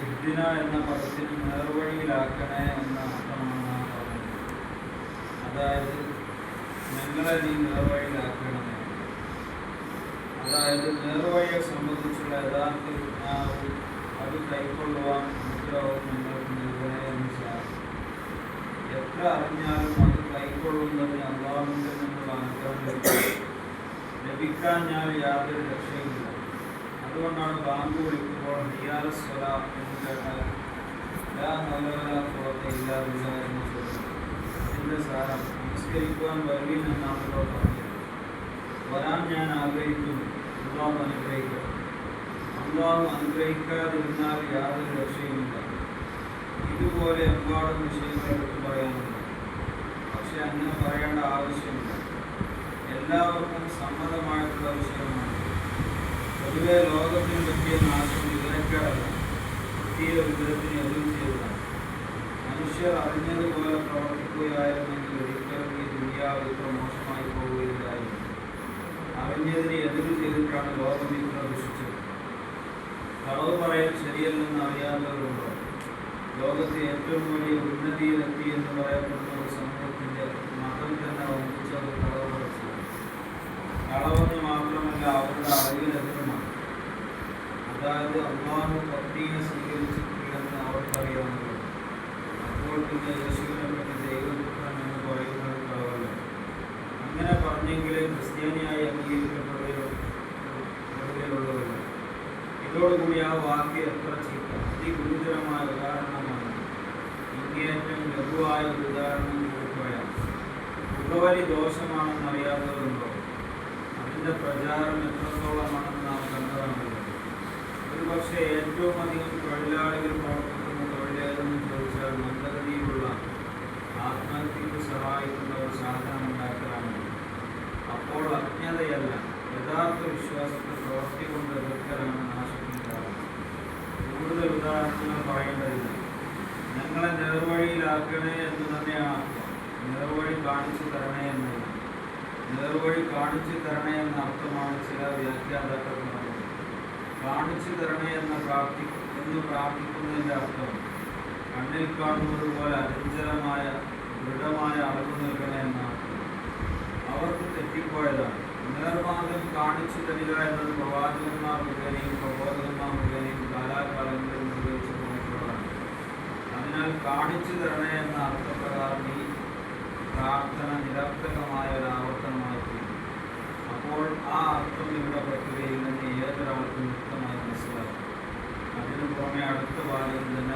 ഇഹ്ദിന എന്ന പദത്തിന് നേർവഴിയിലാക്കണേ എന്ന അർത്ഥമാണ് നാം പറഞ്ഞത്. അതായത് ഞങ്ങളെ നീ നേർവഴിയിലാക്കണമേ. അതായത് നേർവഴിയെ സംബന്ധിച്ചുള്ള യഥാർത്ഥ വിജ്ഞാനവും അത് കൈക്കൊള്ളുവാൻ അനുഗ്രഹവും നിങ്ങൾക്ക് നൽകണേ എന്ന് സാധിക്കും. എത്ര അറിഞ്ഞാലും അത് കൈക്കൊള്ളുന്നതിന് അള്ളാഹുവിൽ നിന്നുള്ള അനുഗ്രഹം ലഭിക്കാൻ ഞാൻ യാതൊരു രക്ഷയുമില്ല. അതുകൊണ്ടാണ് ബാങ്ക് വിളിക്കുമ്പോൾ ഹിയാറസ് സ്വലാം എന്ന് കേട്ടാൽ ഇല്ലാതില്ല എന്ന് ചോദിച്ചു. അതിൻ്റെ സാരം നമസ്കരിക്കുവാൻ വരികയിൽ നിന്നാണല്ലോ പറഞ്ഞത്. വരാൻ ഞാൻ ആഗ്രഹിക്കുന്നു. അള്ളാഹു അനുഗ്രഹിക്കുക. അള്ളാഹു അനുഗ്രഹിക്കാതിരുന്നാൽ യാതൊരു രക്ഷയുമില്ല. ഇതുപോലെ എമ്പാടും വിഷയങ്ങൾ എടുത്തു പറയാനുണ്ട്. പക്ഷെ അങ്ങനെ പറയേണ്ട ആവശ്യമില്ല. എല്ലാവർക്കും സമ്മതമായിട്ടുള്ള വിഷയമാണ്. പൊതുവെ ലോകത്തിന് പറ്റിയ നാശം വിവരക്കേടല്ല, പ്രത്യേക വിവരത്തിന് എതിർ ചെയ്തതാണ്. മനുഷ്യർ അറിഞ്ഞതുപോലെ പ്രവർത്തിക്കുകയായിരുന്നെങ്കിൽ ഒരിക്കലും ഈ ദുനിയാവ് ഇത്ര മോശമായി പോവുകയില്ലായിരുന്നു. അറിഞ്ഞതിനെ എതിര് ചെയ്തിട്ടാണ് ലോകം ഇത്ര ദുഷിച്ചത്. കളവ് പറയൽ ശരിയല്ലെന്ന് അറിയാത്തവരുണ്ടോ? ലോകത്ത് ഏറ്റവും വലിയ ഉന്നതിയിലെത്തി എന്ന് പറയപ്പെടുന്ന ഒരു സമൂഹത്തിൻ്റെ മതം തന്നെ വഹിച്ചത് കളവ് പറച്ചിലാണ്. കളവെന്ന് മാത്രമല്ല, അവരുടെ അറിവിനെതിരുമാണ്. അതായത് അള്ളാഹു പത്നിയെ സ്വീകരിച്ചിട്ടില്ലെന്ന് അവർക്കറിയാവുന്നത്. അപ്പോൾ പിന്നെ യേശുവിനെ പറ്റി ദൈവപുത്രൻ എന്ന് പറയുന്നത് കളവല്ല. അങ്ങനെ പറഞ്ഞെങ്കിലേ ക്രിസ്ത്യാനിയായി അംഗീകരിക്കപ്പെടുകയുള്ളവല്ല. ഇതോടുകൂടി ആ വാക്ക് എത്ര ചീത്ത അതിഗുരുതരമായ ഉദാഹരണമാണ്. ഇങ്ങേറ്റം ലഘുവായ ഒരു ഉദാഹരണം കൊടുക്കുകയാണ്. പുകവലി ദോഷമാണെന്ന് അറിയാത്തവരുണ്ടോ? അതിൻ്റെ പ്രചാരം എത്രത്തോളമാണെന്ന് നാം കണ്ടതാണല്ലോ. ഒരുപക്ഷെ ഏറ്റവും അധികം തൊഴിലാളികൾ പ്രവർത്തിക്കുന്ന തൊഴിലേതെന്ന് ചോദിച്ചാൽ മന്ദഗതിയിലുള്ള ആത്മഹത്യക്ക് സഹായിക്കുന്ന ഒരു സാധനം ഉണ്ടാക്കലാണ്. അപ്പോൾ അജ്ഞതയല്ല, യഥാർത്ഥ വിശ്വാസത്തെ പ്രവൃത്തി കൊണ്ട് എതിർക്കലാണ് നാശത്തിനുണ്ടാകുന്നത്. കൂടുതൽ ഉദാഹരണങ്ങൾ പറയേണ്ടതില്ല. ഞങ്ങളെ നേർവഴിയിലാക്കണേ എന്ന് തന്നെയാണ് നേർവഴി കാണിച്ചു തരണേ എന്നല്ല. നേർവഴി കാണിച്ചു തരണേ എന്ന അർത്ഥമാണ് ചില വ്യാഖ്യാതാക്കൾ പറഞ്ഞത്. കാണിച്ചു തരണേ എന്ന് പ്രാർത്ഥിക്കുന്നതിൻ്റെ അർത്ഥം കണ്ണിൽ കാണുന്നത് പോലെ അചഞ്ചലമായ ദൃഢമായ അറിവ് നൽകണേ എന്നാണ്. അവർക്ക് തെറ്റിപ്പോയതാണ്. നേർമാർഗം കാണിച്ചു തരിക എന്നത് പ്രവാചകന്മാർ മുഖേനയും പ്രബോധകന്മാർ മുഖേനയും കാലാകാലങ്ങളിൽ നിർവഹിച്ചു പോയിട്ടുള്ളതാണ്. അതിനാൽ കാണിച്ചു തരണേ എന്ന അർത്ഥപ്രകാരം ഈ പ്രാർത്ഥന നിരർത്ഥകമായ ഒരു ആവർത്തനമായിത്തീരും. അപ്പോൾ ആ അർത്ഥം ഇവിടെ പറ്റുകയില്ലെന്ന് ഏതൊരാൾക്കും വ്യക്തമായി മനസ്സിലാക്കും. അതിനു പുറമെ അടുത്ത വാലിൽ തന്നെ